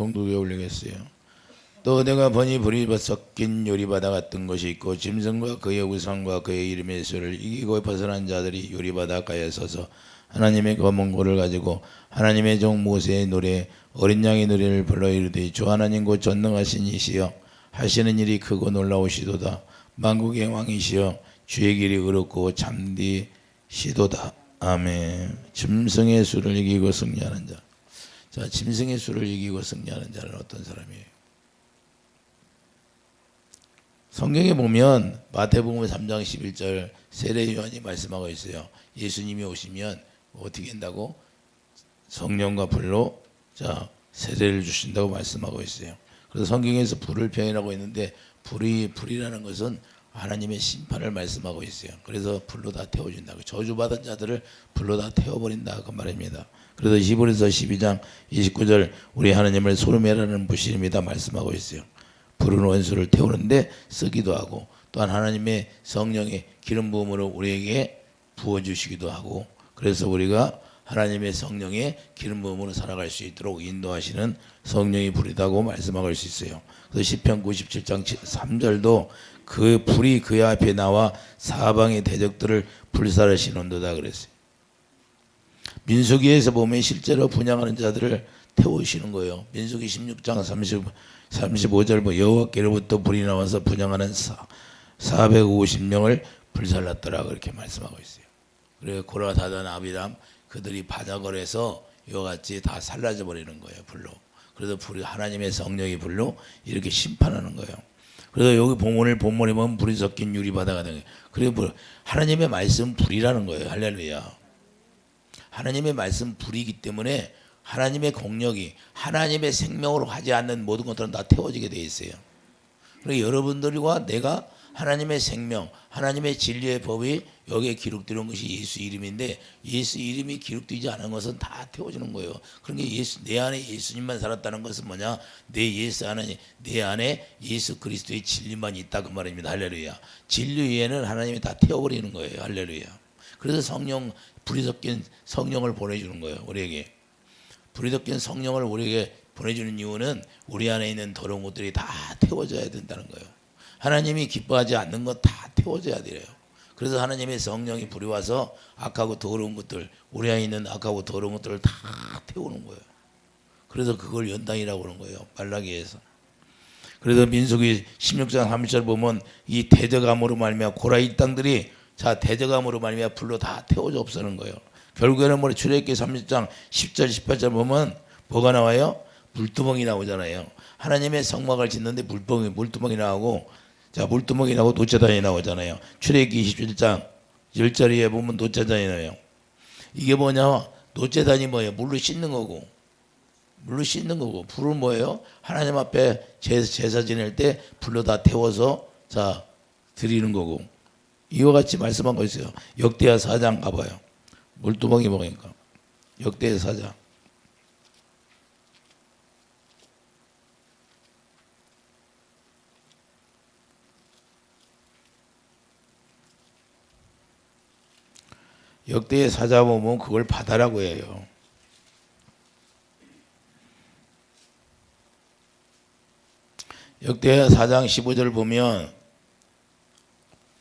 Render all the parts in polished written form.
봉독에 올리겠어요. 또 내가 보니 불이 섞인 유리바다 같은 것이 있고 짐승과 그의 우상과 그의 이름의 수를 이기고 벗어난 자들이 유리바닷가에 서서 하나님의 검은 고를 가지고 하나님의 종 모세의 노래 어린 양의 노래를 불러 이르되 주 하나님 곧 전능하신 이시여 하시는 일이 크고 놀라우시도다. 만국의 왕이시여 주의 길이 의롭고 참되시도다. 아멘. 짐승의 수를 이기고 승리하는 자. 자, 짐승의 수를 이기고 승리하는 자는 어떤 사람이에요? 성경에 보면 마태복음 3장 11절 세례 요한이 말씀하고 있어요. 예수님이 오시면 어떻게 한다고? 성령과 불로 자 세례를 주신다고 말씀하고 있어요. 그래서 성경에서 불을 표현하고 있는데 불이라는 것은 하나님의 심판을 말씀하고 있어요. 그래서 불로 다 태워준다고. 저주받은 자들을 불로 다 태워버린다 그 말입니다. 그래서 히브리서 12장 29절 우리 하나님을 소름해라는 부시입니다 말씀하고 있어요. 불은 원수를 태우는데 쓰기도 하고 또한 하나님의 성령의 기름 부음으로 우리에게 부어주시기도 하고 그래서 우리가 하나님의 성령의 기름 부음으로 살아갈 수 있도록 인도하시는 성령이 불이다고 말씀할 수 있어요. 그래서 시편 97장 3절도 그 불이 그의 앞에 나와 사방의 대적들을 불사르시는도다 그랬어요. 민수기에서 보면 실제로 분향하는 자들을 태우시는 거예요. 민수기 16장 35절 여호와께로부터 불이 나와서 분향하는 450명을 불살랐더라 그렇게 말씀하고 있어요. 그래서 고라 다단 아비람 그들이 바다거리에서 이와 같이 다 살라져 버리는 거예요 불로. 그래서 불이 하나님의 성령이 불로 이렇게 심판하는 거예요. 그래서 여기 본문에 보면 불이 섞인 유리바다가 되는 거예요. 그리고 하나님의 말씀 불이라는 거예요. 할렐루야. 하나님의 말씀 불이기 때문에 하나님의 공력이 하나님의 생명으로 하지 않는 모든 것들은 다 태워지게 돼 있어요. 그리고 여러분들과 내가 하나님의 생명, 하나님의 진리의 법이 여기에 기록되는 것이 예수 이름인데 예수 이름이 기록되지 않은 것은 다 태워지는 거예요. 그러니까 내 안에 예수님만 살았다는 것은 뭐냐? 내 안에 예수 그리스도의 진리만 있다 그 말입니다. 할렐루야. 진리 위에는 하나님이 다 태워버리는 거예요. 할렐루야. 그래서 성령, 불이 섞인 성령을 보내주는 거예요. 우리에게. 불이 섞인 성령을 우리에게 보내주는 이유는 우리 안에 있는 더러운 것들이 다 태워져야 된다는 거예요. 하나님이 기뻐하지 않는 것 다 태워져야 돼요. 그래서 하나님의 성령이 불이 와서 악하고 더러운 것들, 우리 안에 있는 악하고 더러운 것들을 다 태우는 거예요. 그래서 그걸 연단이라고 하는 거예요. 말라기에서. 그래서 민수기 16장 30절 보면 이 대적암으로 말미암아 고라 이 땅들이 자 대적암으로 말미암아 불로 다 태워져 없어는 거예요. 결국에는 뭐 출애굽기 30장 10절 18절 보면 뭐가 나와요? 물두멍이 나오잖아요. 하나님의 성막을 짓는데 물두멍이 나오고 자 물두멍이 나오고 노제단이 나오잖아요. 출애굽기 27장 10절에 보면 노제단이 나와요. 이게 뭐냐? 노제단이 뭐예요? 물로 씻는 거고 불은 뭐예요? 하나님 앞에 제사 지낼 때 불로 다 태워서 자 드리는 거고 이와 같이 말씀하고 있어요. 역대하 4장 가봐요. 물두멍이 뭐니까 역대하 4장 역대의 사자 보면 그걸 바다라고 해요. 역대 4장 15절 보면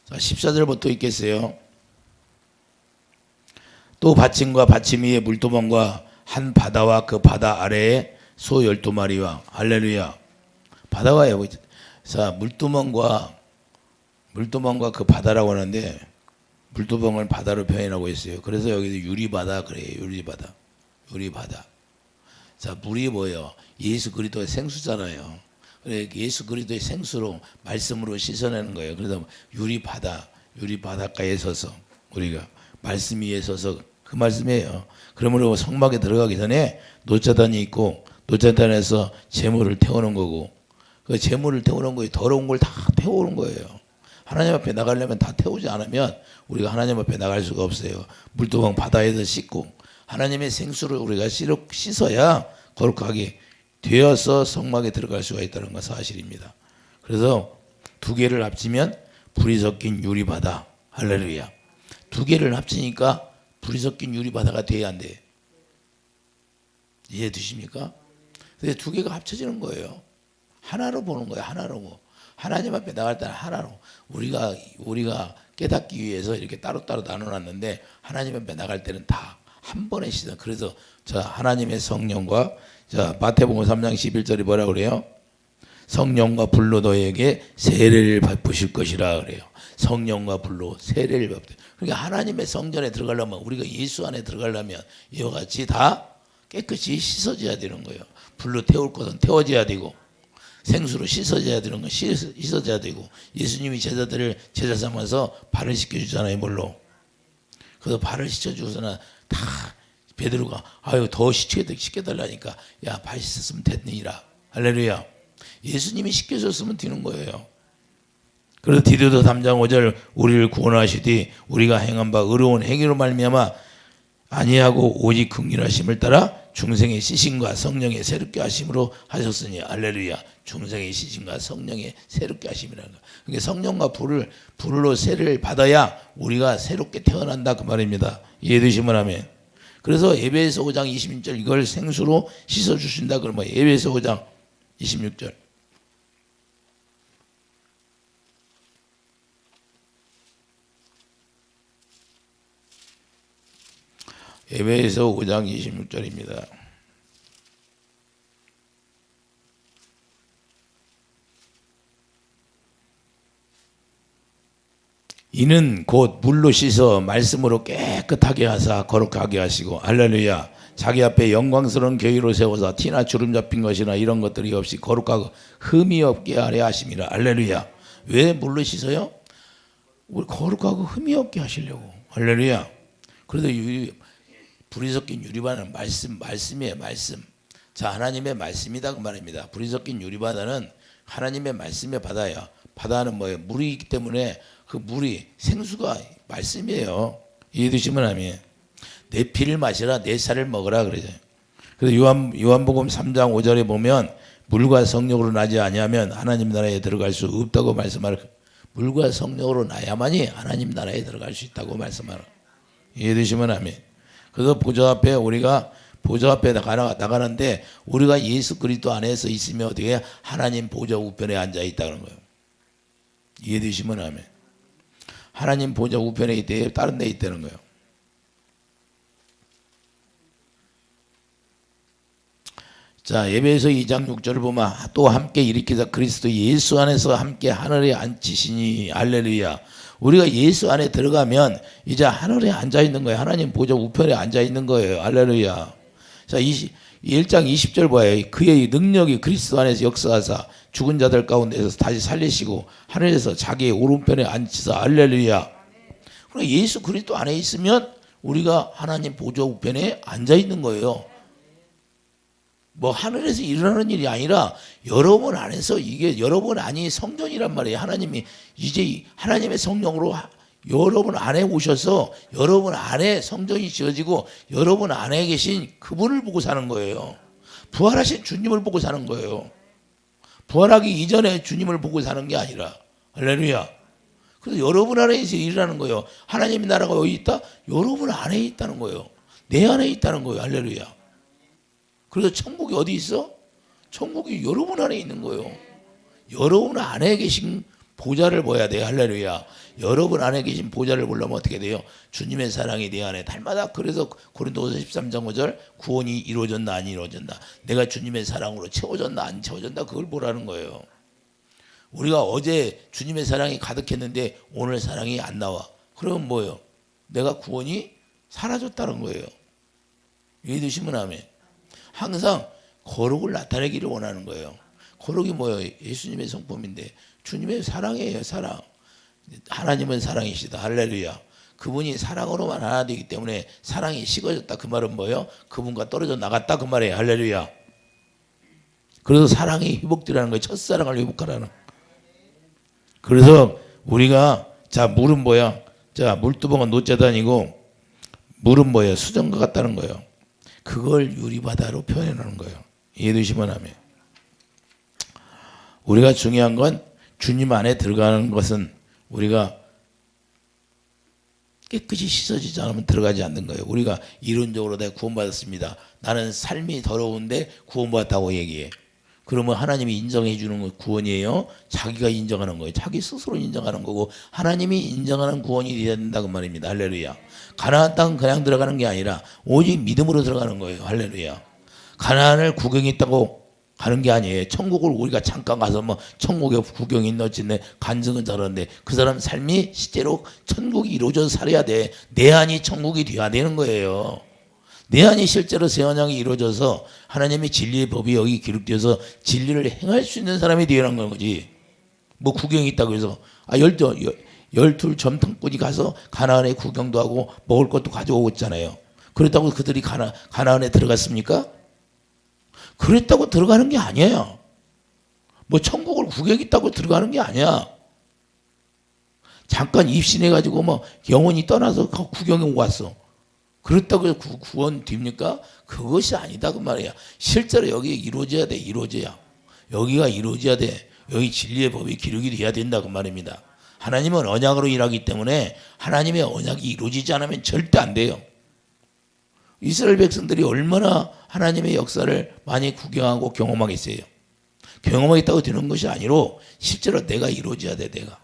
14절부터 있겠어요. 또 받침과 받침 위에 물두멍과 한 바다와 그 바다 아래에 소 12마리와 할렐루야. 바다가요. 자, 물두멍과 그 바다라고 하는데 물두멍을 바다로 표현하고 있어요. 그래서 여기도 유리바다 그래요. 유리바다. 자, 물이 뭐예요? 예수 그리스도의 생수잖아요. 예수 그리스도의 생수로 말씀으로 씻어내는 거예요. 그래서 유리바닷가에 서서 우리가 말씀 위에 서서 그 말씀이에요. 그러므로 성막에 들어가기 전에 노자단이 있고 노자단에서 재물을 태우는 거고 그 재물을 태우는 거에 더러운 걸 다 태우는 거예요. 하나님 앞에 나가려면 다 태우지 않으면 우리가 하나님 앞에 나갈 수가 없어요. 물두멍 바다에서 씻고 하나님의 생수를 우리가 씻어야 거룩하게 되어서 성막에 들어갈 수가 있다는 건 사실입니다. 그래서 두 개를 합치면 불이 섞인 유리바다. 할렐루야. 두 개를 합치니까 불이 섞인 유리바다가 돼야 안 돼. 이해 되십니까? 근데 두 개가 합쳐지는 거예요. 하나로 보는 거예요. 하나로. 하나님 앞에 나갈 때는 하나로. 우리가 깨닫기 위해서 이렇게 따로따로 나눠놨는데 하나님 앞에 나갈 때는 다 한 번에 씻어. 그래서 자 하나님의 성령과 자 마태복음 3장 11절이 뭐라 그래요? 성령과 불로 너에게 세례를 베푸실 것이라 그래요. 성령과 불로 세례를 베푸. 그러니까 하나님의 성전에 들어가려면 우리가 예수 안에 들어가려면 이와 같이 다 깨끗이 씻어져야 되는 거예요. 불로 태울 것은 태워져야 되고 생수로 씻어져야 되는 건 씻어져야 되고 예수님이 제자들을 제자 삼아서 발을 씻겨주잖아요. 물로. 그래서 발을 씻어주고서는 다 베드로가 아유 더 씻겨달라니까 야 발 씻었으면 됐느니라. 할렐루야. 예수님이 씻겨줬으면 되는 거예요. 그래서 디도서 3장 5절 우리를 구원하시되 우리가 행한 바 의로운 행위로 말미암아 아니하고 오직 긍휼하심을 따라 중생의 씻음과 성령의 새롭게 하심으로 하셨으니 할렐루야. 중생의 씻음과 성령의 새롭게 하심이라는 거. 그러니까 성령과 불로 세례를 받아야 우리가 새롭게 태어난다 그 말입니다. 이해되시면 아멘. 그래서 에베소 5장 26절 이걸 생수로 씻어 주신다 그러면 에베소 5장 26절. 에베소 5장 26절입니다. 이는 곧 물로 씻어 말씀으로 깨끗하게 하사 거룩하게 하시고 할렐루야. 자기 앞에 영광스러운 교회로 세워서 티나 주름 잡힌 것이나 이런 것들이 없이 거룩하고 흠이 없게 하려 하심이라. 할렐루야. 왜 물로 씻어요? 우리 거룩하고 흠이 없게 하시려고. 할렐루야. 그래도 불이 섞인 유리바다는 말씀이에요. 말씀. 자 하나님의 말씀이다 그 말입니다. 불이 섞인 유리바다는 하나님의 말씀의 바다야. 바다는 뭐예요? 물이 있기 때문에 그 물이 생수가 말씀이에요. 이해되시면 아멘. 내 피를 마시라 내 살을 먹으라 그러죠. 그래서 요한복음 3장 5절에 보면 물과 성령으로 나지 아니하면 하나님 나라에 들어갈 수 없다고 말씀하라. 물과 성령으로 나야만이 하나님 나라에 들어갈 수 있다고 말씀하라. 이해되시면 아멘. 그래서 보좌 앞에 나가는데 우리가 예수 그리스도 안에서 있으면 어떻게 하나님 보좌 우편에 앉아 있다는 거예요. 이해되시면 아멘. 하나님 보좌 우편에 있대 다른 데 있다는 거예요. 자 에베소 2장 6절을 보면 또 함께 일으키사 그리스도 예수 안에서 함께 하늘에 앉히시니 할렐루야. 우리가 예수 안에 들어가면 이제 하늘에 앉아 있는 거예요. 하나님 보좌 우편에 앉아 있는 거예요. 할렐루야. 자 1장 20절 봐요. 그의 능력이 그리스도 안에서 역사하사 죽은 자들 가운데서 다시 살리시고 하늘에서 자기의 오른편에 앉히사 할렐루야. 그러니까 예수 그리스도 안에 있으면 우리가 하나님 보좌 우편에 앉아 있는 거예요. 뭐 하늘에서 일어나는 일이 아니라 여러분 안에서 이게 여러분 안이 성전이란 말이에요. 하나님이 이제 하나님의 성령으로 여러분 안에 오셔서 여러분 안에 성전이 지어지고 여러분 안에 계신 그분을 보고 사는 거예요. 부활하신 주님을 보고 사는 거예요. 부활하기 이전에 주님을 보고 사는 게 아니라 할렐루야. 그래서 여러분 안에 이제 일어나는 거예요. 하나님의 나라가 여기 있다? 여러분 안에 있다는 거예요. 내 안에 있다는 거예요. 할렐루야. 그래서 천국이 어디 있어? 천국이 여러분 안에 있는 거예요. 여러분 안에 계신 보좌를 봐야 돼요. 할렐루야. 여러분 안에 계신 보좌를 보려면 어떻게 돼요? 주님의 사랑이 내 안에 달마다. 그래서 고린도서 13장 5절 구원이 이루어졌나 안 이루어졌나, 내가 주님의 사랑으로 채워졌나 안 채워졌나, 그걸 보라는 거예요. 우리가 어제 주님의 사랑이 가득했는데 오늘 사랑이 안 나와. 그러면 뭐예요? 내가 구원이 사라졌다는 거예요. 이해되시면 아멘. 항상 거룩을 나타내기를 원하는 거예요. 거룩이 뭐예요? 예수님의 성품인데 주님의 사랑이에요. 사랑. 하나님은 사랑이시다. 할렐루야. 그분이 사랑으로만 하나 되기 때문에 사랑이 식어졌다. 그 말은 뭐예요? 그분과 떨어져 나갔다. 그 말이에요. 할렐루야. 그래서 사랑이 회복되라는 거예요. 첫사랑을 회복하라는. 그래서 우리가 자 물은 뭐야? 자 물두멍은 노자단이고 물은 뭐예요? 수정과 같다는 거예요. 그걸 유리바다로 표현해 놓는 거예요. 이해되시면 하면 우리가 중요한 건 주님 안에 들어가는 것은 우리가 깨끗이 씻어지지 않으면 들어가지 않는 거예요. 우리가 이론적으로 내가 구원받았습니다. 나는 삶이 더러운데 구원받았다고 얘기해. 그러면 하나님이 인정해 주는 건 구원이에요? 자기가 인정하는 거예요. 자기 스스로 인정하는 거고 하나님이 인정하는 구원이 되어야 된다고 말입니다. 할렐루야. 가나안 땅은 그냥 들어가는 게 아니라 오직 믿음으로 들어가는 거예요. 할렐루야. 가나안을 구경했다고 가는 게 아니에요. 천국을 우리가 잠깐 가서 뭐 천국에 구경이 있나 어쨌네 간증은 잘하는데 그 사람 삶이 실제로 천국이 이루어져서 살아야 돼. 내 안이 천국이 돼야 되는 거예요. 내 안이 실제로 새 언약이 이루어져서 하나님의 진리의 법이 여기 기록되어서 진리를 행할 수 있는 사람이 되는 거지. 뭐 구경이 있다고 해서 열둘 점탕꾼이 가서 가나안에 구경도 하고 먹을 것도 가져오고 있잖아요. 그렇다고 그들이 가나안에 들어갔습니까? 그랬다고 들어가는 게 아니에요. 뭐 천국을 구경했다고 들어가는 게 아니야. 잠깐 입신해가지고 뭐 영혼이 떠나서 구경해 오고 왔어. 그렇다고 구원 됩니까? 그것이 아니다 그 말이야. 실제로 여기 이루어져야 돼. 이루어져야. 여기가 이루어져야 돼. 여기 진리의 법이 기록이 돼야 된다 그 말입니다. 하나님은 언약으로 일하기 때문에 하나님의 언약이 이루어지지 않으면 절대 안 돼요. 이스라엘 백성들이 얼마나 하나님의 역사를 많이 구경하고 경험하겠어요. 경험하겠다고 되는 것이 아니로 실제로 내가 이루어져야 돼. 내가.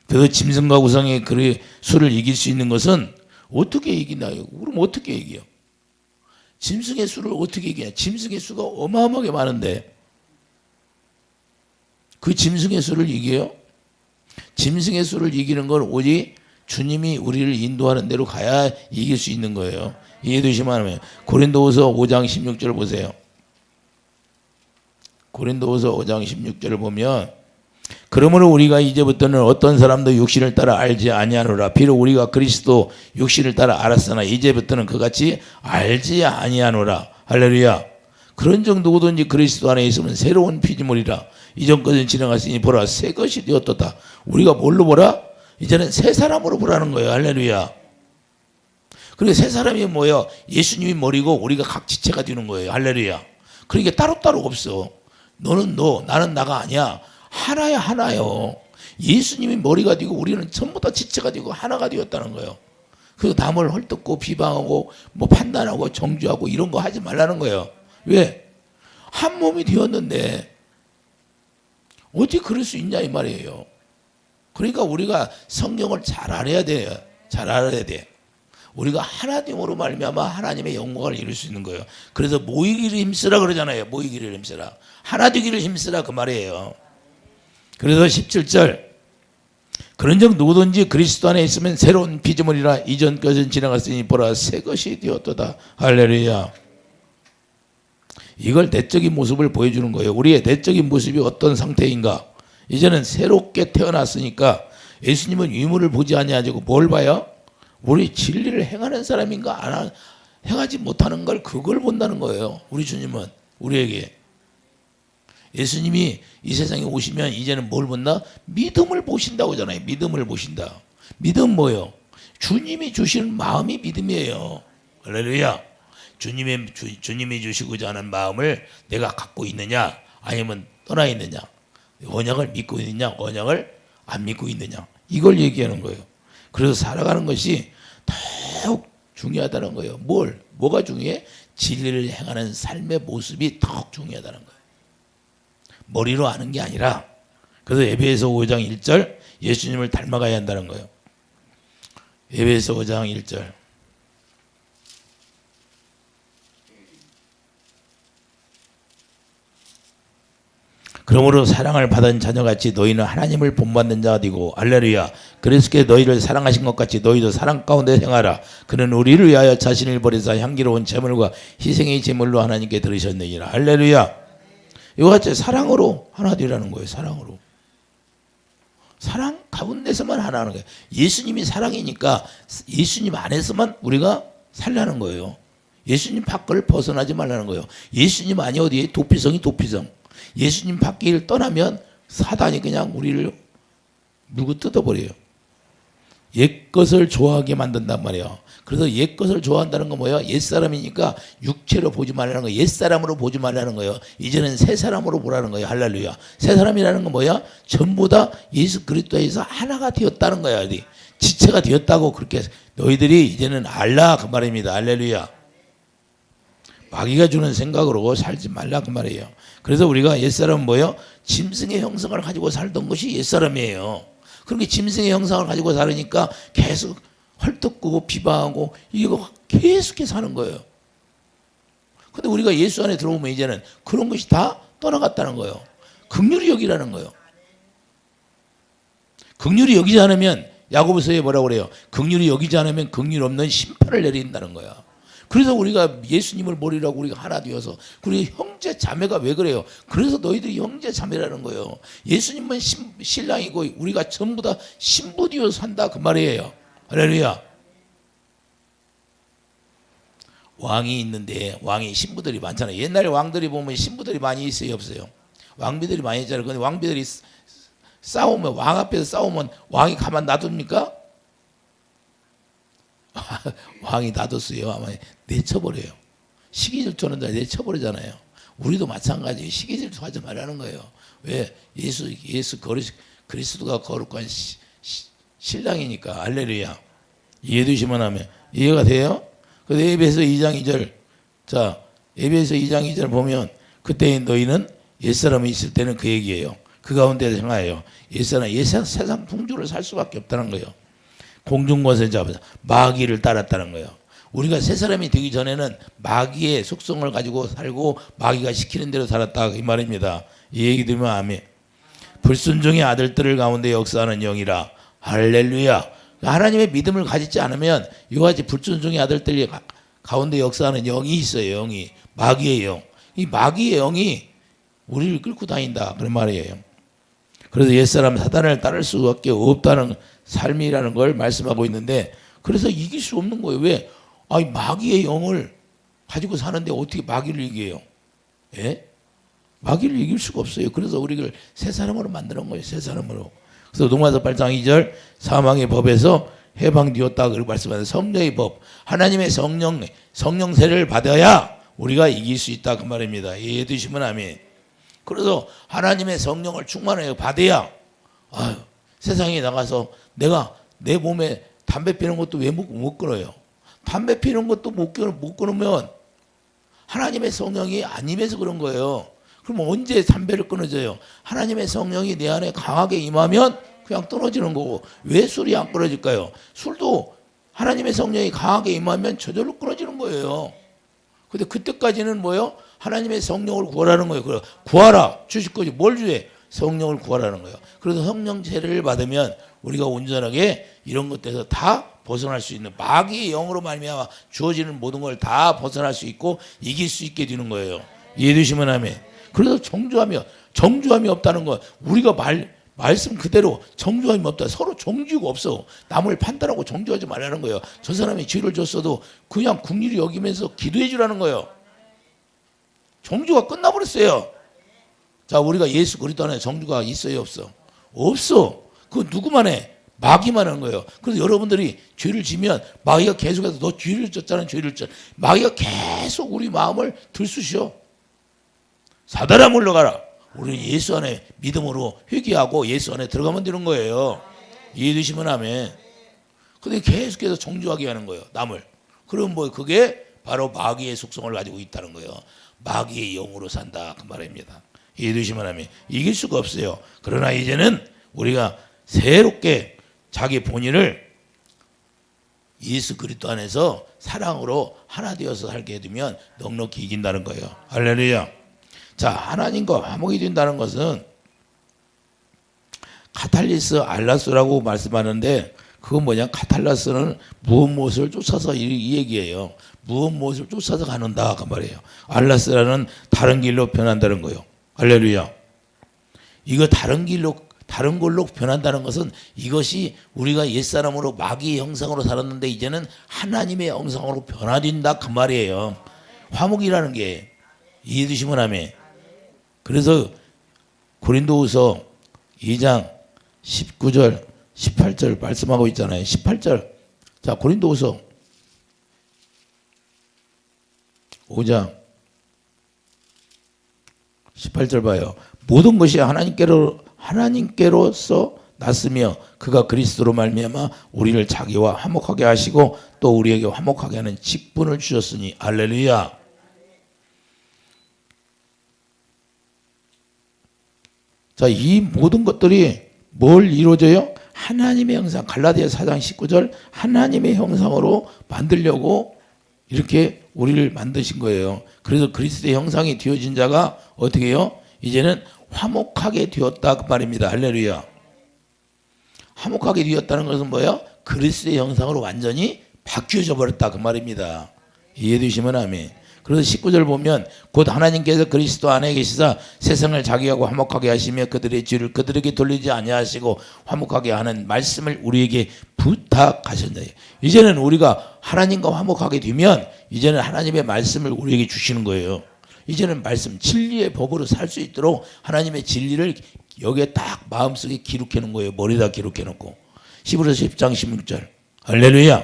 그래서 짐승과 우상의 그 수를 이길 수 있는 것은 어떻게 이기나요? 그럼 어떻게 이겨요? 짐승의 수를 어떻게 이기냐? 짐승의 수가 어마어마하게 많은데 그 짐승의 수를 이겨요? 짐승의 수를 이기는 건 오직 주님이 우리를 인도하는 대로 가야 이길 수 있는 거예요. 이해되시면 하면 고린도후서 5장 16절 보세요. 고린도후서 5장 16절을 보면 그러므로 우리가 이제부터는 어떤 사람도 육신을 따라 알지 아니하노라. 비록 우리가 그리스도 육신을 따라 알았으나 이제부터는 그같이 알지 아니하노라. 할렐루야. 그런 정도든지 그리스도 안에 있으면 새로운 피조물이라. 이전 것은 지나갔으니 보라 새 것이 되었도다. 우리가 뭘로 보라? 이제는 새 사람으로 보라는 거예요. 할렐루야. 그리고 새 사람이 뭐예요? 예수님이 머리고 우리가 각 지체가 되는 거예요. 할렐루야. 그러니까 따로따로 없어. 너는 너, 나는 나가 아니야. 하나야 하나요. 예수님이 머리가 되고 우리는 전부 다 지체가 되고 하나가 되었다는 거예요. 그 남을 헐뜯고 비방하고 뭐 판단하고 정죄하고 이런 거 하지 말라는 거예요. 왜? 한 몸이 되었는데 어떻게 그럴 수 있냐 이 말이에요. 그러니까 우리가 성경을 잘 알아야 돼요. 잘 알아야 돼. 우리가 하나됨으로 말미암아 하나님의 영광을 이룰 수 있는 거예요. 그래서 모이기를 힘쓰라 그러잖아요. 모이기를 힘쓰라. 하나 되기를 힘쓰라 그 말이에요. 그래서 17절 그런즉 누구든지 그리스도 안에 있으면 새로운 피조물이라 이전 것은 지나갔으니 보라 새 것이 되었도다. 할렐루야. 이걸 내적인 모습을 보여주는 거예요. 우리의 내적인 모습이 어떤 상태인가. 이제는 새롭게 태어났으니까 예수님은 유물을 보지 아니하고 뭘 봐요? 우리 진리를 행하는 사람인가 행하지 못하는 걸 그걸 본다는 거예요. 우리 주님은 우리에게. 예수님이 이 세상에 오시면 이제는 뭘 본다? 믿음을 보신다고 하잖아요. 믿음을 보신다. 믿음 뭐예요? 주님이 주시는 마음이 믿음이에요. 할렐루야. 주님이 주시고자 하는 마음을 내가 갖고 있느냐 아니면 떠나 있느냐, 언약을 믿고 있느냐 언약을 안 믿고 있느냐, 이걸 얘기하는 거예요. 그래서 살아가는 것이 더욱 중요하다는 거예요. 뭐가 중요해? 진리를 행하는 삶의 모습이 더욱 중요하다는 거예요. 머리로 아는 게 아니라. 그래서 에베소 5장 1절 예수님을 닮아가야 한다는 거예요. 에베소 5장 1절 그러므로 사랑을 받은 자녀같이 너희는 하나님을 본받는 자가 되고 할렐루야. 그리스도께 너희를 사랑하신 것 같이 너희도 사랑 가운데 행하라. 그는 우리를 위하여 자신을 버리사 향기로운 제물과 희생의 제물로 하나님께 드리셨느니라. 할렐루야. 이와 같이 사랑으로 하나 되라는 거예요. 사랑으로. 사랑 가운데서만 하나 하는 거예요. 예수님이 사랑이니까 예수님 안에서만 우리가 살라는 거예요. 예수님 밖을 벗어나지 말라는 거예요. 예수님 안이 어디에? 도피성이 도피성. 예수님 밖을 떠나면 사단이 그냥 우리를 물고 뜯어버려요. 옛것을 좋아하게 만든단 말이에요. 그래서 옛것을 좋아한다는 건 뭐예요? 옛사람이니까 육체로 보지 말라는 거예요. 옛사람으로 보지 말라는 거예요. 이제는 새사람으로 보라는 거예요. 할렐루야. 새사람이라는 건 뭐야? 전부 다 예수 그리스도에서 하나가 되었다는 거야. 어디? 지체가 되었다고 그렇게 너희들이 이제는 알라 그 말입니다. 할렐루야. 마귀가 주는 생각으로 살지 말라 그 말이에요. 그래서 우리가 옛사람은 뭐예요? 짐승의 형상을 가지고 살던 것이 옛사람이에요. 그렇게 짐승의 형상을 가지고 살으니까 계속 헐떡고 비방하고 이거 계속해서 사는 거예요. 근데 우리가 예수 안에 들어오면 이제는 그런 것이 다 떠나갔다는 거예요. 긍휼히 여기라는 거예요. 긍휼히 여기지 않으면 야고보서에 뭐라고 그래요? 긍휼히 여기지 않으면 긍휼 없는 심판을 내린다는 거야. 그래서 우리가 예수님을 모르라고 우리가 하나 되어서 우리 형제 자매가 왜 그래요? 그래서 너희들이 형제 자매라는 거예요. 예수님은 신랑이고 우리가 전부 다 신부 되어 산다 그 말이에요. 할렐루야. 왕이 있는데 왕이 신부들이 많잖아요. 옛날에 왕들이 보면 신부들이 많이 있어요, 없어요? 왕비들이 많이 있잖아요. 근데 왕비들이 싸우면 왕 앞에서 싸우면 왕이 가만 놔둡니까? 왕이 놔뒀어요. 아마 내쳐버려요. 시기질투하는 자 내쳐버리잖아요. 우리도 마찬가지. 시기질투 하지 말라는 거예요. 왜? 예수 그리스도가 거룩한 신랑이니까. 할렐루야. 이해되시면 하면 이해가 돼요? 그 에베소 2장 2절. 자, 에베소 2장 2절 보면 그때 너희는 옛사람이 있을 때는 그 얘기예요. 그 가운데 생각해요. 옛사람 세상 풍조를 살 수밖에 없다는 거예요. 공중권세 잡아서 마귀를 따랐다는 거예요. 우리가 새 사람이 되기 전에는 마귀의 속성을 가지고 살고 마귀가 시키는 대로 살았다 이 말입니다. 이 얘기 들으면 아멘. 불순종의 아들들을 가운데 역사하는 영이라. 할렐루야. 하나님의 믿음을 가지지 않으면 이와 같이 불순종의 아들들이 가운데 역사하는 영이 있어요. 영이. 마귀의 영. 이 마귀의 영이 우리를 끌고 다닌다 그런 말이에요. 그래서 옛사람 사단을 따를 수밖에 없다는 삶이라는 걸 말씀하고 있는데 그래서 이길 수 없는 거예요. 왜? 아니 마귀의 영을 가지고 사는데 어떻게 마귀를 이겨요? 예? 마귀를 이길 수가 없어요. 그래서 우리를 새 사람으로 만드는 거예요. 새 사람으로. 그래서 로마서 8장 2절 사망의 법에서 해방되었다 그렇게 말씀하는 성령의 법. 하나님의 성령세를 받아야 우리가 이길 수 있다 그 말입니다. 이해해 주시면 아멘. 그래서 하나님의 성령을 충만하여 받아야 세상에 나가서 내가 내 몸에 담배 피는 것도 왜 못 끊어요? 담배 피는 것도 못 끊으면 하나님의 성령이 안 임해서 그런 거예요. 그럼 언제 담배를 끊어져요? 하나님의 성령이 내 안에 강하게 임하면 그냥 떨어지는 거고 왜 술이 안 끊어질까요? 술도 하나님의 성령이 강하게 임하면 저절로 끊어지는 거예요. 근데 그때까지는 뭐예요? 하나님의 성령을 구하라는 거예요. 그래 구하라 주실 거지 뭘 주해? 성령을 구하라는 거예요. 그래서 성령 세례를 받으면 우리가 온전하게 이런 것들에서 다 벗어날 수 있는 마귀의 영으로 말미암아 주어지는 모든 걸 다 벗어날 수 있고 이길 수 있게 되는 거예요. 이해되시면 아멘. 그래서 정죄함이 없다는 거 우리가 말씀 그대로 정죄함이 없다. 서로 정죄가 없어. 남을 판단하고 정죄하지 말라는 거예요. 저 사람이 죄를 졌어도 그냥 긍휼히 여기면서 기도해 주라는 거예요. 정죄가 끝나버렸어요. 자, 우리가 예수 그리스도 안에 정죄가 있어요, 없어? 없어. 그거 누구만 해? 마귀만 하는 거예요. 그래서 여러분들이 죄를 지면 마귀가 계속해서 너 죄를 졌잖아, 죄를 졌. 마귀가 계속 우리 마음을 들쑤셔. 사단아 물러가라. 우리는 예수 안에 믿음으로 회개하고 예수 안에 들어가면 되는 거예요. 이해되시면 아멘. 근데 계속해서 정죄하게 하는 거예요, 남을. 그럼 뭐 그게 바로 마귀의 속성을 가지고 있다는 거예요. 마귀의 영으로 산다 그 말입니다. 이해되시면 아멘. 이길 수가 없어요. 그러나 이제는 우리가 새롭게 자기 본인을 예수 그리스도 안에서 사랑으로 하나 되어서 살게 되면 넉넉히 이긴다는 거예요. 할렐루야. 자, 하나님과 화목이 된다는 것은 카탈리스 알라스라고 말씀하는데 그건 뭐냐? 카탈라스는 무엇을 쫓아서 이 얘기예요. 무엇을 쫓아서 가는다 그 말이에요. 알라스라는 다른 길로 변한다는 거예요. 할렐루야. 이거 다른 걸로 변한다는 것은 이것이 우리가 옛사람으로 마귀의 형상으로 살았는데 이제는 하나님의 형상으로 변화된다 그 말이에요. 화목이라는 게 이해되시면 아멘. 그래서 고린도후서 2장 19절 18절 말씀하고 있잖아요. 18절. 자, 고린도후서 5장 18절 봐요. 모든 것이 하나님께로서 났으며 그가 그리스도로 말미암아 우리를 자기와 화목하게 하시고 또 우리에게 화목하게 하는 직분을 주셨으니 할렐루야. 자, 이 모든 것들이 뭘 이루어져요? 하나님의 형상, 갈라디아 4장 19절 하나님의 형상으로 만들려고 이렇게 우리를 만드신 거예요. 그래서 그리스도의 형상이 되어진 자가 어떻게 해요? 이제는 화목하게 되었다 그 말입니다. 할렐루야. 화목하게 되었다는 것은 뭐예요? 그리스도의 형상으로 완전히 바뀌어져 버렸다 그 말입니다. 이해되시면 아멘. 그래서 19절 보면 곧 하나님께서 그리스도 안에 계시사 세상을 자기하고 화목하게 하시며 그들의 죄를 그들에게 돌리지 아니하시고 화목하게 하는 말씀을 우리에게 부탁하셨네. 이제는 우리가 하나님과 화목하게 되면 이제는 하나님의 말씀을 우리에게 주시는 거예요. 이제는 말씀 진리의 법으로 살 수 있도록 하나님의 진리를 여기에 딱 마음속에 기록해 놓은 거예요. 머리에다 기록해 놓고. 히브리서 10장 16절 할렐루야.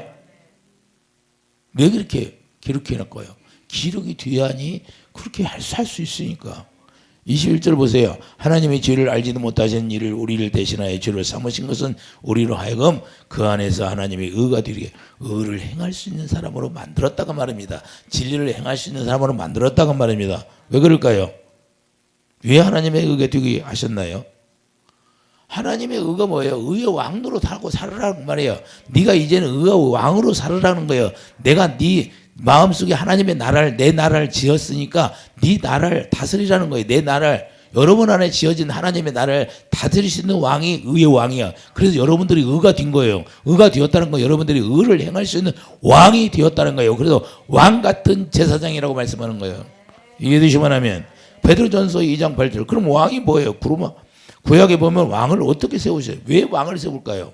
왜 그렇게 기록해 놓고요? 기록이 돼야니 그렇게 할 수 있으니까. 21절 보세요. 하나님의 죄를 알지도 못하신 이를 우리를 대신하여 죄를 삼으신 것은 우리로 하여금 그 안에서 하나님의 의가 되게 의를 행할 수 있는 사람으로 만들었다고 말입니다. 진리를 행할 수 있는 사람으로 만들었다고 말입니다. 왜 그럴까요? 왜 하나님의 의가 되게 하셨나요? 하나님의 의가 뭐예요? 의의 왕으로 살고 살으라는 말이에요. 네가 이제는 의의 왕으로 살으라는 거예요. 내가 네 마음속에 하나님의 나라를 내 나라를 지었으니까 네 나라를 다스리라는 거예요. 내 나라를 여러분 안에 지어진 하나님의 나라를 다스릴 수 있는 왕이 의의 왕이야. 그래서 여러분들이 의가 된 거예요. 의가 되었다는 거 여러분들이 의를 행할 수 있는 왕이 되었다는 거예요. 그래서 왕 같은 제사장이라고 말씀하는 거예요. 이해되시면 하면 베드로전서 2장 8절. 그럼 왕이 뭐예요? 그러면 구약에 보면 왕을 어떻게 세우셔요? 왜 왕을 세울까요?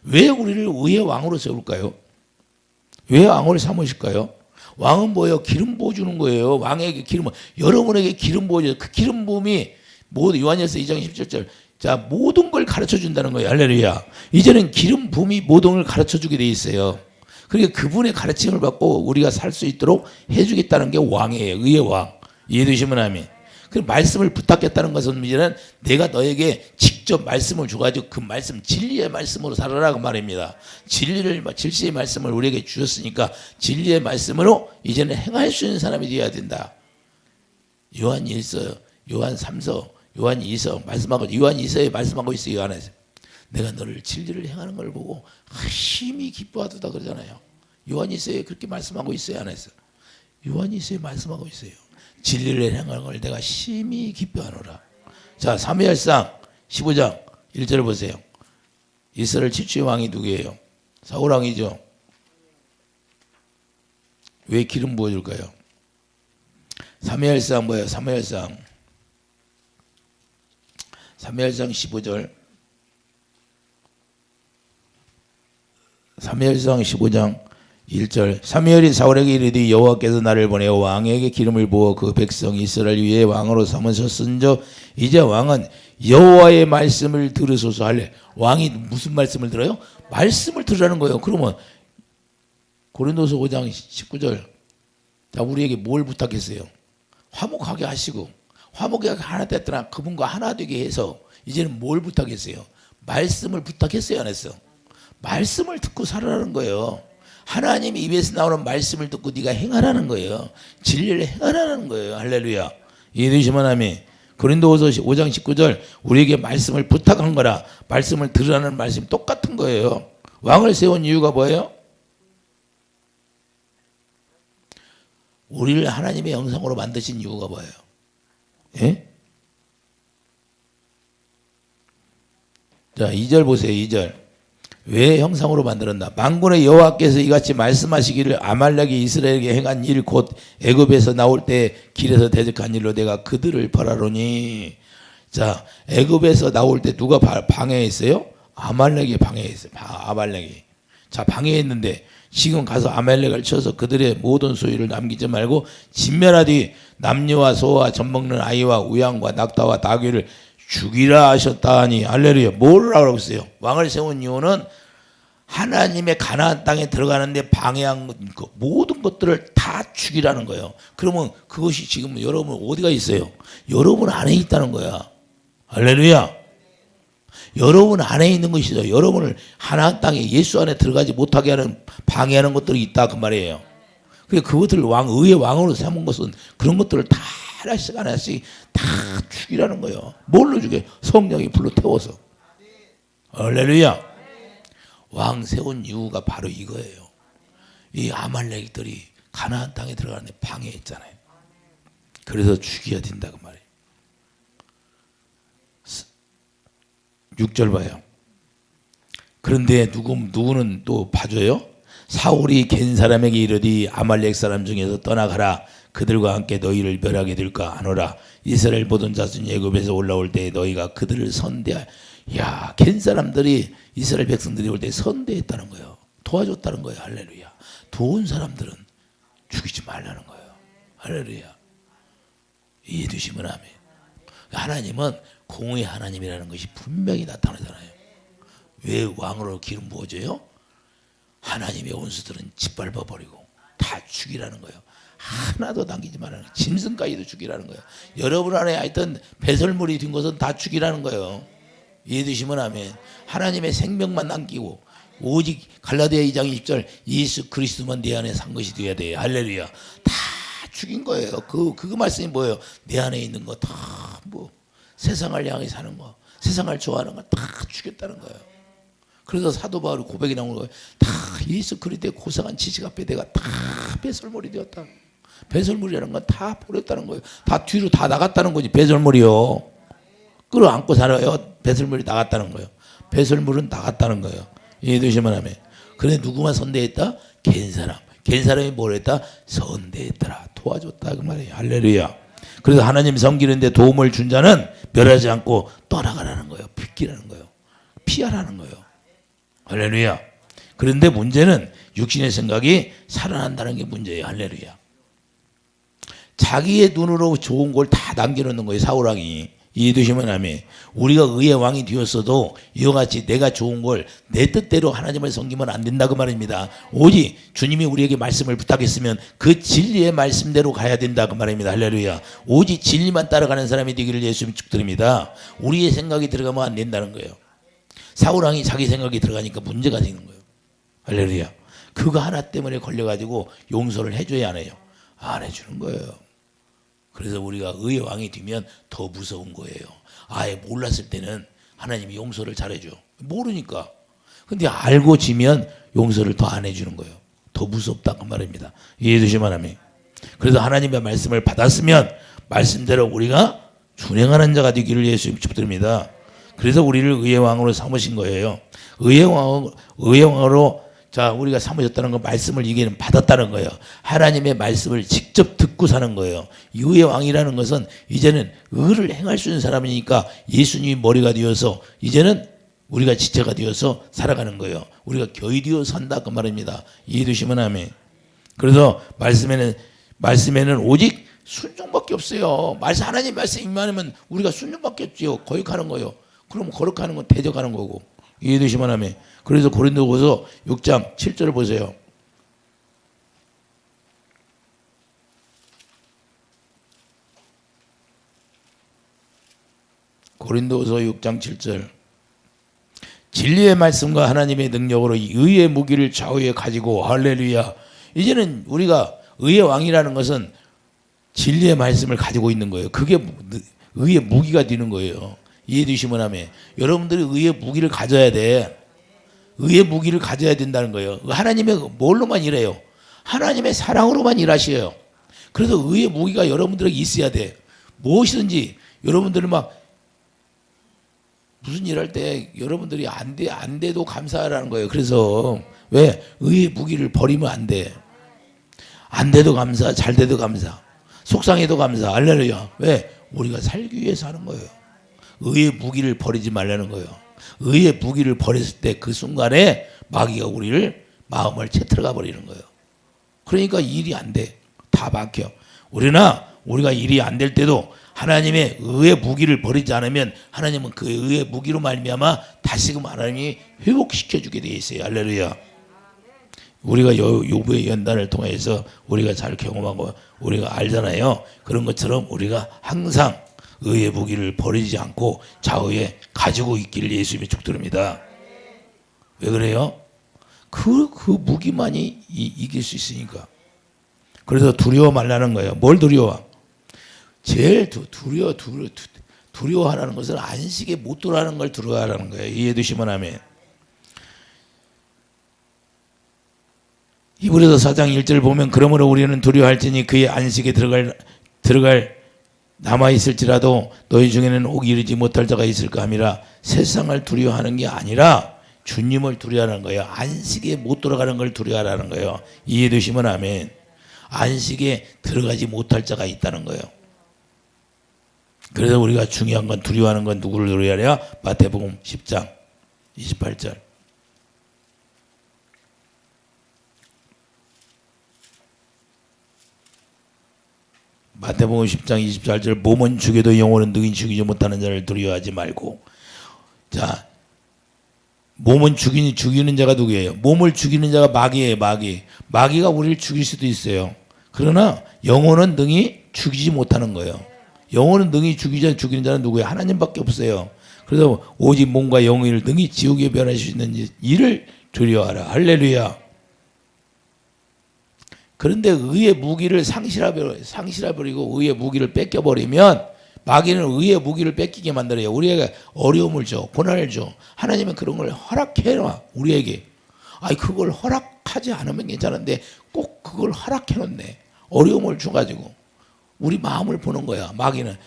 왜 우리를 의의 왕으로 세울까요? 왜 왕을 삼으실까요? 왕은 뭐예요? 기름 부어 주는 거예요. 왕에게 기름, 여러분에게 기름 부어 줘요. 그 기름 부음이 요한일서 2장 17절. 자, 모든 걸 가르쳐 준다는 거예요. 할렐루야. 이제는 기름 부음이 모든 걸 가르쳐 주게 돼 있어요. 그러니까 그분의 가르침을 받고 우리가 살 수 있도록 해 주겠다는 게 왕이에요. 의의 왕. 이해되시면 아멘. 그 말씀을 부탁했다는 것은 이제는 내가 너에게 직접 말씀을 줘가지고 그 말씀 진리의 말씀으로 살아라고 말입니다. 진리의 말씀을 우리에게 주셨으니까 진리의 말씀으로 이제는 행할 수 있는 사람이 되어야 된다. 요한 1서, 요한 3서, 요한 2서 말씀하고 요한 2서에 말씀하고 있어요. 요한에서 내가 너를 진리를 행하는 걸 보고 심히 기뻐하도다 그러잖아요. 요한 2서에 그렇게 말씀하고 있어요. 안에서 요한 2서에 말씀하고 있어요. 진리를 행하는 걸 내가 심히 기뻐하노라. 자, 사무엘상 15장 1절을 보세요. 이스라엘 최초의 왕이 누구예요? 사울 왕이죠. 왜 기름 부어줄까요? 사무엘상 뭐예요? 사무엘상 15절. 사무엘상 15장 1절. 사무엘이 사울에게 이르되 여호와께서 나를 보내어 왕에게 기름을 부어 그 백성 이스라엘 위에 왕으로 삼으셨은즉 이제 왕은 여호와의 말씀을 들으소서 할래. 왕이 무슨 말씀을 들어요? 말씀을 들으라는 거예요. 그러면 고린도서 5장 19절. 자, 우리에게 뭘 부탁했어요? 화목하게 하시고 화목하게 하나 됐더라 그분과 하나 되게 해서 이제는 뭘 부탁했어요? 말씀을 부탁했어요, 안 했어? 말씀을 듣고 살아라는 거예요. 하나님 입에서 나오는 말씀을 듣고 네가 행하라는 거예요. 진리를 행하라는 거예요. 할렐루야. 이해되시면 아멘. 고린도후서 5장 19절 우리에게 말씀을 부탁한 거라. 말씀을 들으라는 말씀 똑같은 거예요. 왕을 세운 이유가 뭐예요? 우리를 하나님의 형상으로 만드신 이유가 뭐예요? 예? 자, 2절 보세요. 2절. 왜 형상으로 만들었나? 만군의 여호와께서 이같이 말씀하시기를 아말렉이 이스라엘에게 행한 일 곧 애굽에서 나올 때 길에서 대적한 일로 내가 그들을 벌하노니. 자, 애굽에서 나올 때 누가 방해했어요? 아말렉이 방해했어요. 아말렉이. 자, 방해했는데 지금 가서 아말렉을 쳐서 그들의 모든 소유를 남기지 말고 진멸하되 남녀와 소와 젖먹는 아이와 우양과 낙타와 나귀를 죽이라 하셨다 하니 할렐루야. 뭘 하라고 했어요? 왕을 세운 이유는 하나님의 가나안 땅에 들어가는데 방해한 모든 것들을 다 죽이라는 거예요. 그러면 그것이 지금 여러분 어디가 있어요? 여러분 안에 있다는 거야. 할렐루야. 여러분 안에 있는 것이죠. 여러분을 하나님 땅에 예수 안에 들어가지 못하게 하는 방해하는 것들이 있다 그 말이에요. 그것들을 의의 왕으로 삼은 것은 그런 것들을 다 하나씩 하나씩 다 죽이라는 거예요. 뭘로 죽여? 성령이 불로 태워서. 할렐루야. 왕 세운 이유가 바로 이거예요. 이 아말렉들이 가나안 땅에 들어가는데 방해했잖아요. 그래서 죽여야 된다 그 말이에요. 6절 봐요. 그런데 누구는 또 봐줘요? 사울이 겐 사람에게 이르되 아말렉 사람 중에서 떠나가라. 그들과 함께 너희를 멸하게 될까 하노라. 이스라엘 모든 자손이 애굽에서 올라올 때 너희가 그들을 선대하여. 야, 겐 사람들이 이스라엘 백성들이 올 때 선대했다는 거예요. 도와줬다는 거예요. 할렐루야. 도운 사람들은 죽이지 말라는 거예요. 할렐루야. 이해 되시면 아멘. 하나님은 공의 하나님이라는 것이 분명히 나타나잖아요. 왜 왕으로 기름 부어줘요? 하나님의 원수들은 짓밟아버리고 다 죽이라는 거예요. 하나도 남기지 말라는 거예요. 짐승까지도 죽이라는 거예요. 여러분 안에 하여튼 배설물이 된 것은 다 죽이라는 거예요. 이해되시면 아멘. 하나님의 생명만 남기고 오직 갈라디아 2장 20절 예수 그리스도만 내 안에 산 것이 되어야 돼요. 할렐루야. 다 죽인 거예요. 그 말씀이 뭐예요? 내 안에 있는 거 다 뭐 세상을 향해 사는 거, 세상을 좋아하는 거 다 죽였다는 거예요. 그래서 사도 바울이 고백이 나오는 거예요. 다 예수 그리스도의 고상한 지식 앞에 내가 다 배설물이 되었다. 배설물이라는 건 다 버렸다는 거예요. 다 뒤로 다 나갔다는 거지. 배설물이요. 끌어안고 살아요. 배설물이 나갔다는 거예요. 배설물은 나갔다는 거예요. 이해되시면 하면. 그래 누구만 선대했다? 겐 사람. 겐 사람이 뭘 했다? 선대했더라. 도와줬다 그 말이에요. 할렐루야. 그래서 하나님 섬기는데 도움을 준 자는 멸하지 않고 떠나가라는 거예요. 비키라는 거예요. 피하라는 거예요. 할렐루야. 그런데 문제는 육신의 생각이 살아난다는 게 문제예요. 할렐루야. 자기의 눈으로 좋은 걸 다 남겨놓는 거예요. 사울왕이. 이해되시면 아멘. 우리가 의의 왕이 되었어도 이와 같이 내가 좋은 걸 내 뜻대로 하나님을 섬기면 안 된다 그 말입니다. 오직 주님이 우리에게 말씀을 부탁했으면 그 진리의 말씀대로 가야 된다 그 말입니다. 할렐루야. 오직 진리만 따라가는 사람이 되기를 예수님 축드립니다. 우리의 생각이 들어가면 안 된다는 거예요. 사울왕이 자기 생각이 들어가니까 문제가 생기는 거예요. 할렐루야. 그거 하나 때문에 걸려가지고 용서를 해줘야 안 해요. 안 해주는 거예요. 그래서 우리가 의의 왕이 되면 더 무서운 거예요. 아예 몰랐을 때는 하나님이 용서를 잘해줘. 모르니까. 근데 알고 지면 용서를 더 안 해주는 거예요. 더 무섭다 그 말입니다. 이해되시면 하면. 그래서 하나님의 말씀을 받았으면 말씀대로 우리가 준행하는 자가 되기를 예수님 축복드립니다. 그래서 우리를 의의 왕으로 삼으신 거예요. 의의 왕으로 자 우리가 삼으셨다는 건 말씀을 이게는 받았다는 거예요. 하나님의 말씀을 직접 듣고 사는 거예요. 의의 왕이라는 것은 이제는 의를 행할 수 있는 사람이니까 예수님이 머리가 되어서 이제는 우리가 지체가 되어서 살아가는 거예요. 우리가 교이 되어 산다 그 말입니다. 이해되시면 아멘. 그래서 말씀에는 오직 순종밖에 없어요. 하나님 말씀 임하면 우리가 순종밖에 없지요. 거역하는 거예요. 그럼 거룩하는 건 대적하는 거고. 이해되시면 하면. 그래서 고린도후서 6장 7절을 보세요. 고린도후서 6장 7절. 진리의 말씀과 하나님의 능력으로 의의 무기를 좌우에 가지고 할렐루야. 이제는 우리가 의의 왕이라는 것은 진리의 말씀을 가지고 있는 거예요. 그게 의의 무기가 되는 거예요. 이해되시면 하면. 여러분들이 의의 무기를 가져야 돼. 의의 무기를 가져야 된다는 거예요. 하나님의 뭘로만 일해요? 하나님의 사랑으로만 일하셔요. 그래서 의의 무기가 여러분들에게 있어야 돼. 무엇이든지 여러분들이 막 무슨 일할 때 여러분들이 안 돼도 감사하라는 거예요. 그래서 왜? 의의 무기를 버리면 안 돼. 안 돼도 감사, 잘 돼도 감사, 속상해도 감사. 할렐루야. 왜? 우리가 살기 위해서 하는 거예요. 의의 무기를 버리지 말라는 거예요. 의의 무기를 버렸을 때 그 순간에 마귀가 우리를 마음을 채틀어가 버리는 거예요. 그러니까 일이 안 돼. 다 막혀. 우리가 일이 안 될 때도 하나님의 의의 무기를 버리지 않으면 하나님은 그 의의 무기로 말미암아 다시금 하나님이 회복시켜주게 되어 있어요. 할렐루야. 우리가 요부의 연단을 통해서 우리가 잘 경험하고 우리가 알잖아요. 그런 것처럼 우리가 항상 의의 무기를 버리지 않고 좌우에 가지고 있기를 예수님이 축도합니다. 왜 그래요? 그 무기만이 이길 수 있으니까. 그래서 두려워 말라는 거예요. 뭘 두려워? 제일 두려워하라는 것은 안식에 못 들어가는 걸 두려워하라는 거예요. 이해해 두시면 아멘. 히브리서 4장 1절 보면 그러므로 우리는 두려워할지니 그의 안식에 들어갈 남아있을지라도 너희 중에는 오기 이르지 못할 자가 있을까 함이라. 세상을 두려워하는 게 아니라 주님을 두려워하는 거예요. 안식에 못 들어가는 걸 두려워하라는 거예요. 이해해 두시면 아멘. 안식에 들어가지 못할 자가 있다는 거예요. 그래서 우리가 중요한 건 두려워하는 건 누구를 두려워하냐? 마태복음 10장 28절. 마태복음 10장 24절 몸은 죽여도 영혼은 능히 죽이지 못하는 자를 두려워하지 말고. 자, 몸은 죽이는 자가 누구예요? 몸을 죽이는 자가 마귀예요. 마귀가 우리를 죽일 수도 있어요. 그러나 영혼은 능히 죽이지 못하는 거예요. 영혼은 능히 죽이는 자는 누구예요? 하나님밖에 없어요. 그래서 오직 몸과 영혼을 능히 지옥에 변할 수 있는 이를 두려워하라. 할렐루야. 그런데 의의 무기를 상실해버리고 의의 무기를 뺏겨버리면 마귀는 의의 무기를 뺏기게 만들어요. 우리에게 어려움을 줘, 고난을 줘. 하나님은 그런 걸 허락해놔 우리에게. 아이 그걸 허락하지 않으면 괜찮은데 꼭 그걸 허락해놓네. 어려움을 줘가지고 우리 마음을 보는 거야. 마귀는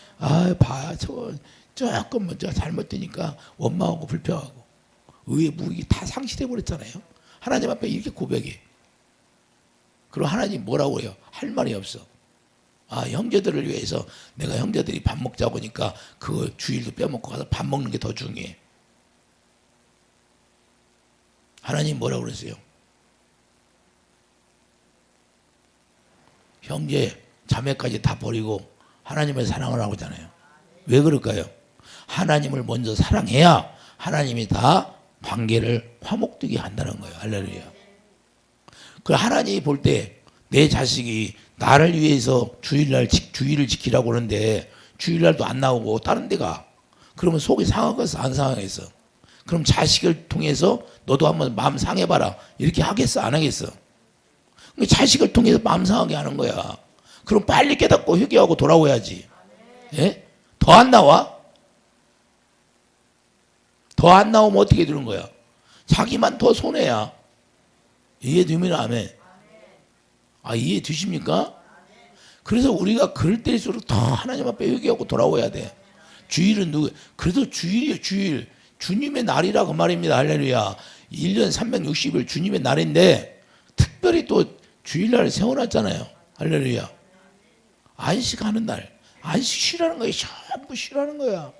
조금 먼저 잘못되니까 원망하고 불평하고 의의 무기 다 상실해버렸잖아요. 하나님 앞에 이렇게 고백해. 그럼 하나님 뭐라고 해요? 할 말이 없어. 형제들을 위해서 내가 형제들이 밥 먹자고 하니까 그 주일도 빼먹고 가서 밥 먹는 게 더 중요해. 하나님 뭐라고 그랬어요? 형제, 자매까지 다 버리고 하나님을 사랑을 하고 있잖아요. 왜 그럴까요? 하나님을 먼저 사랑해야 하나님이 다 관계를 화목되게 한다는 거예요. 할렐루야. 그 하나님이 볼 때 내 자식이 나를 위해서 주일을 지키라고 하는데 주일날도 안 나오고 다른 데 가. 그러면 속이 상하겠어? 안 상하겠어? 그럼 자식을 통해서 너도 한번 마음 상해봐라. 이렇게 하겠어? 안 하겠어? 자식을 통해서 마음 상하게 하는 거야. 그럼 빨리 깨닫고 회개하고 돌아와야지. 예? 더 안 나와? 더 안 나오면 어떻게 되는 거야? 자기만 더 손해야. 이해되면 아멘. 이해 되십니까? 그래서 우리가 그럴 때일수록 더 하나님 앞에 회개하고 돌아와야 돼. 주일은 그래도 주일이에요. 주일. 주님의 날이라 그 말입니다. 할렐루야. 1년 360일 주님의 날인데 특별히 또 주일날을 세워놨잖아요. 할렐루야. 안식하는 날. 안식 쉬라는 거예요. 전부 쉬라는 거야.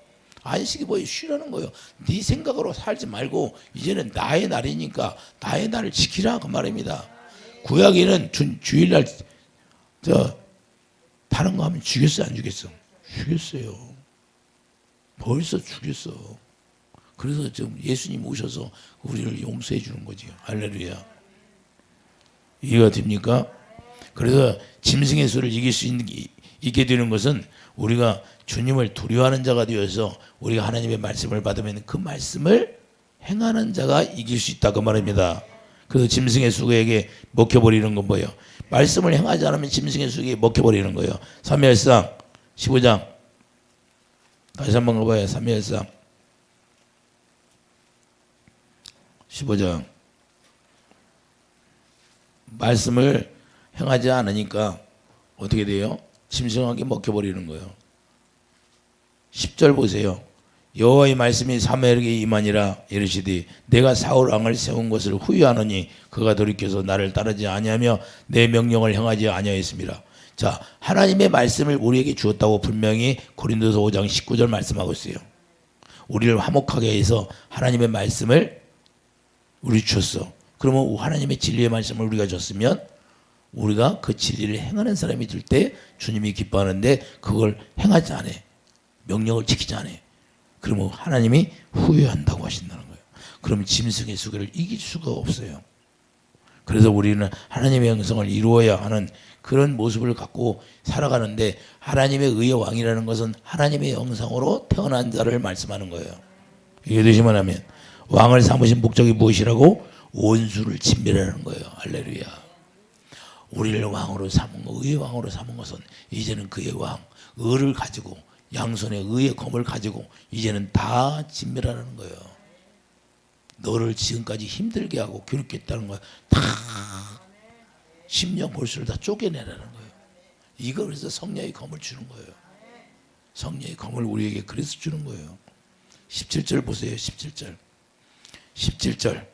안식이 뭐예요? 쉬라는 거예요. 네 생각으로 살지 말고 이제는 나의 날이니까 나의 날을 지키라 그 말입니다. 구약에는 주일날 다른 거 하면 죽였어 안 죽였어? 죽였어요. 벌써 죽였어. 그래서 지금 예수님 오셔서 우리를 용서해 주는 거지. 할렐루야. 이해가 됩니까? 그래서 짐승의 수를 이길 수 있게 되는 것은 우리가 주님을 두려워하는 자가 되어서 우리가 하나님의 말씀을 받으면 그 말씀을 행하는 자가 이길 수 있다고 말합니다. 그래서 짐승의 수에게 먹혀버리는 건 뭐예요? 말씀을 행하지 않으면 짐승의 수에게 먹혀버리는 거예요. 사무엘상 15장 다시 한번 가봐요. 사무엘상 15장 말씀을 행하지 않으니까 어떻게 돼요? 짐승에게 먹혀버리는 거예요. 10절 보세요. 여호와의 말씀이 사무엘에게 임하니라 이르시되 내가 사울 왕을 세운 것을 후회하노니 그가 돌이켜서 나를 따르지 아니하며 내 명령을 행하지 아니하였습니다. 자, 하나님의 말씀을 우리에게 주었다고 분명히 고린도서 5장 19절 말씀하고 있어요. 우리를 화목하게 해서 하나님의 말씀을 우리 주셨어. 그러면 하나님의 진리의 말씀을 우리가 줬으면 우리가 그 진리를 행하는 사람이 될 때 주님이 기뻐하는데 그걸 행하지 않아. 명령을 지키지 않아. 그러면 하나님이 후회한다고 하신다는 거예요. 그럼 짐승의 수고를 이길 수가 없어요. 그래서 우리는 하나님의 형성을 이루어야 하는 그런 모습을 갖고 살아가는데 하나님의 의의 왕이라는 것은 하나님의 형상으로 태어난 자를 말씀하는 거예요. 이해되시면 하면 왕을 삼으신 목적이 무엇이라고? 원수를 진멸하는 거예요. 할렐루야. 우리를 왕으로 삼은 거, 의의 왕으로 삼은 것은 이제는 그의 왕, 의를 가지고 양손에 의의 검을 가지고 이제는 다 진멸하는 거예요. 너를 지금까지 힘들게 하고 괴롭게 했다는 거야. 다 심령 골수를 다 쪼개내라는 거예요. 이거 그래서 성령의 검을 주는 거예요. 성령의 검을 우리에게 그래서 주는 거예요. 17절 보세요. 17절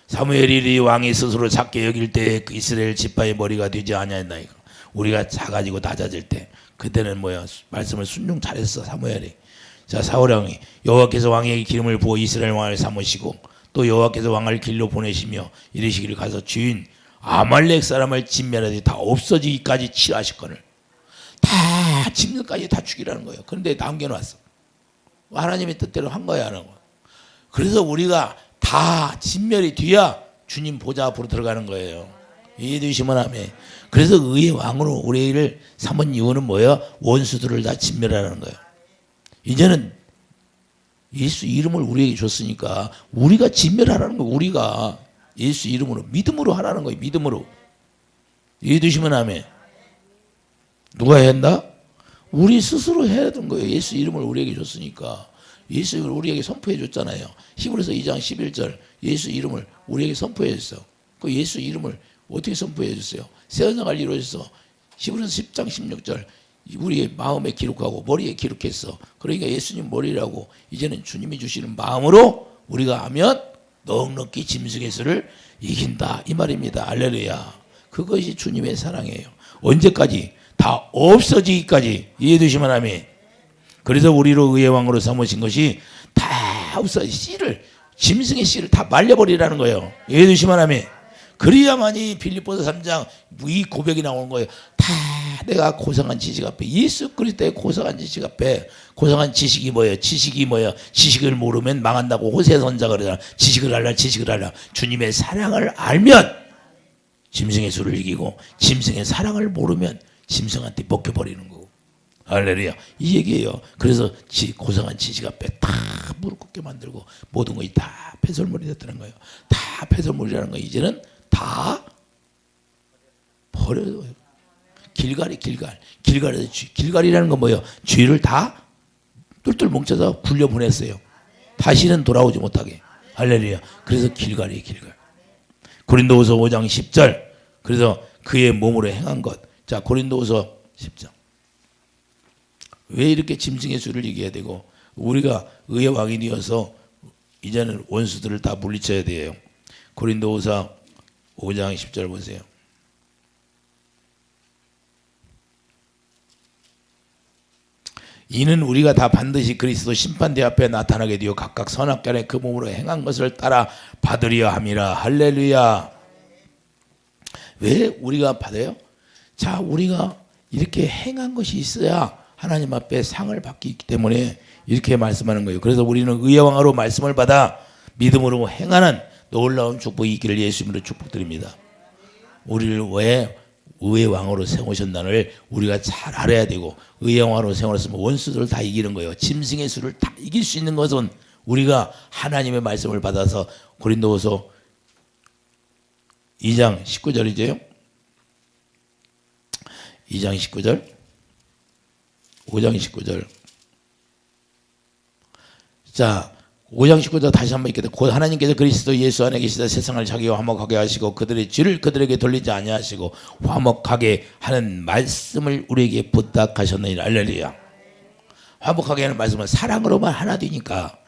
사무엘이 왕이 스스로 작게 여길 때 그 이스라엘 지파의 머리가 되지 아니하였나이까. 우리가 작아지고 낮아질 때 그때는 뭐야? 말씀을 순종 잘했어 사무엘이. 자, 사울왕이 여호와께서 왕에게 기름을 부어 이스라엘 왕을 삼으시고 또 여호와께서 왕을 길로 보내시며 이르시기를 가서 주인 아말렉 사람을 진멸하되 다 없어지기까지 치하시거늘. 다 진멸까지 다 죽이라는 거예요. 그런데 남겨놨어. 하나님의 뜻대로 한 거야 안 하고. 그래서 우리가 다 진멸이 뒤야 주님 보좌 앞으로 들어가는 거예요. 이해되시면 하면. 그래서 의의 왕으로 우리를 삼은 이유는 뭐예요? 원수들을 다 진멸하는 거예요. 이제는 예수 이름을 우리에게 줬으니까 우리가 진멸하라는 거예요. 우리가 예수 이름으로 믿음으로 하라는 거예요. 믿음으로. 이해되시면 하면. 누가 해야 한다? 우리 스스로 해야 되는 거예요. 예수 이름을 우리에게 줬으니까. 예수 이름을 우리에게 선포해 줬잖아요. 히브리서 2장 11절 예수 이름을 우리에게 선포해 줬어. 그 예수 이름을 어떻게 선포해 줬어요? 새 언약을 이루어져서 히브리서 10장 16절 우리의 마음에 기록하고 머리에 기록했어. 그러니까 예수님 머리라고 이제는 주님이 주시는 마음으로 우리가 하면 넉넉히 짐승의 수를 이긴다 이 말입니다. 할렐루야. 그것이 주님의 사랑이에요. 언제까지? 다 없어지기까지. 이해되시면 아멘. 그래서 우리로 의의 왕으로 삼으신 것이 다 없어. 씨를 짐승의 씨를 다 말려버리라는 거예요. 이해되시면 아멘. 그래야만이 빌립보서 3장 이 고백이 나오는 거예요. 다 내가 고상한 지식 앞에 예수 그리스도의 고상한 지식 앞에 고상한 지식이 뭐예요? 지식이 뭐예요? 지식을 모르면 망한다고 호세 선자가 그러잖아. 지식을 알라 지식을 알라. 주님의 사랑을 알면 짐승의 수를 이기고 짐승의 사랑을 모르면 짐승한테 먹혀버리는 거고. 할렐루야. 이 얘기예요. 그래서 고상한 지식 앞에 다 무릎 꿇게 만들고 모든 것이 다 폐설물이 됐다는 거예요. 다 폐설물이라는 거 이제는 다 버려요. 길갈에서 길갈이라는 건 뭐예요? 죄를 다 뚫뚫 뭉쳐서 굴려 보냈어요. 다시는 돌아오지 못하게. 할렐루야. 그래서 길갈이에요. 길갈. 고린도후서 5장 10절. 그래서 그의 몸으로 행한 것. 자, 고린도후서 10장. 왜 이렇게 짐승의 수를 이겨야 되고 우리가 의의 왕이 되어서 이제는 원수들을 다 물리쳐야 돼요. 고린도후서 5장 10절 보세요. 이는 우리가 다 반드시 그리스도 심판대 앞에 나타나게 되어 각각 선악견에 그 몸으로 행한 것을 따라 받으려 함이라. 할렐루야. 왜 우리가 받아요? 자, 우리가 이렇게 행한 것이 있어야 하나님 앞에 상을 받기 때문에 이렇게 말씀하는 거예요. 그래서 우리는 의의 왕으로 말씀을 받아 믿음으로 행하는 놀라운 축복이 있기를 예수님으로 축복드립니다. 우리를 왜 의의 왕으로 세우셨나를 우리가 잘 알아야 되고 의의 왕으로 세우셨으면 원수들을 다 이기는 거예요. 짐승의 수를 다 이길 수 있는 것은 우리가 하나님의 말씀을 받아서 고린도후서 2장 19절이죠. 2장 19절 5장 19절. 자, 5장 19절 다시 한번 읽겠다. 곧 하나님께서 그리스도 예수 안에 계시다 세상을 자기와 화목하게 하시고 그들의 죄를 그들에게 돌리지 아니하시고 화목하게 하는 말씀을 우리에게 부탁하셨느니라. 할렐루야. 화목하게 하는 말씀은 사랑으로만 하나 되니까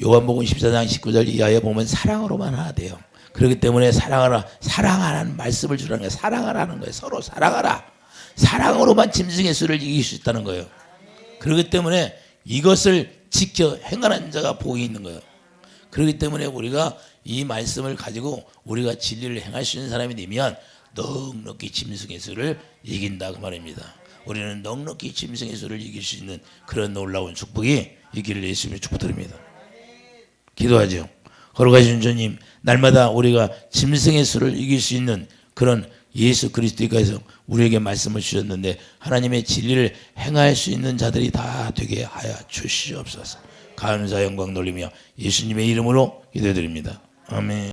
요한복음 14장 19절 이하에 보면 사랑으로만 하나 돼요. 그렇기 때문에 사랑하라는 말씀을 주라는 거예요. 사랑하라는 거예요. 서로 사랑하라. 사랑으로만 짐승의 수를 이길 수 있다는 거예요. 그렇기 때문에 이것을 지켜 행하는 자가 복이 있는 거예요. 그렇기 때문에 우리가 이 말씀을 가지고 우리가 진리를 행할 수 있는 사람이 되면 넉넉히 짐승의 수를 이긴다 그 말입니다. 우리는 넉넉히 짐승의 수를 이길 수 있는 그런 놀라운 축복이 있기를 예수님의 축복드립니다. 기도하죠. 걸어가신 주님, 날마다 우리가 짐승의 수를 이길 수 있는 그런 예수 그리스도께서 우리에게 말씀을 주셨는데 하나님의 진리를 행할 수 있는 자들이 다 되게 하여 주시옵소서. 감사 영광 돌리며 예수님의 이름으로 기도드립니다. 아멘.